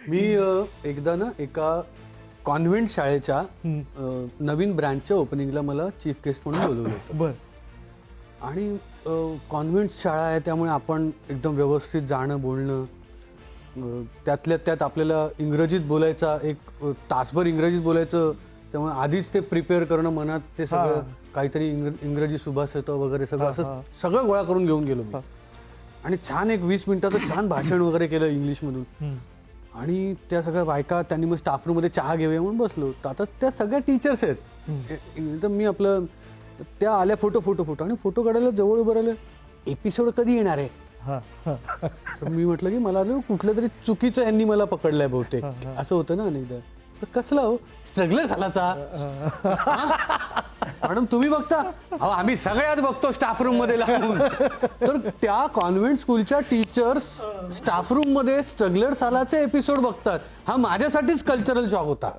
मी एकदा ना एका कॉन्व्हेंट शाळेच्या नवीन ब्रँचच्या ओपनिंगला मला चीफ गेस्ट म्हणून बोलवलं होतं. बर. आणि कॉन्व्हेंट शाळा आहे त्यामुळे आपण एकदम व्यवस्थित जाणं बोलणं, त्यातल्या त्यात आपल्याला इंग्रजीत बोलायचा, एक तासभर इंग्रजीत बोलायचं, त्यामुळे आधीच ते प्रिपेअर करणं, मनात ते सगळं काहीतरी इंग्रजी सुभाषितं वगैरे सगळं असं सगळं गोळा करून घेऊन गेलो मी. आणि छान एक 20 मिनिटाचं छान भाषण वगैरे केलं इंग्लिशमधून. आणि त्या सगळ्या बायका, त्यांनी मग स्टाफ रूममध्ये चहा घेऊया म्हणून बसलो. तर आता त्या सगळ्या टीचर्स आहेत. तर मी आपलं त्या आल्या फोटो आणि फोटो काढायला जवळ उभं राहिलं. एपिसोड कधी येणार आहे? तर मी म्हटलं की मला कुठलं तरी चुकीचं यांनी मला पकडलंय बहुतेक, असं होतं ना अनेकदा. तर कसला हो, स्ट्रगलर झालाचा मॅडम तुम्ही बघता? अहो आम्ही सगळ्यात बघतो स्टाफ रूम मध्ये लागून. तर त्या कॉन्व्हेंट स्कूलच्या टीचर्स स्टाफ रूम मध्ये स्ट्रगलर सालाचे एपिसोड बघतात. हा माझ्यासाठीच कल्चरल शॉक होता.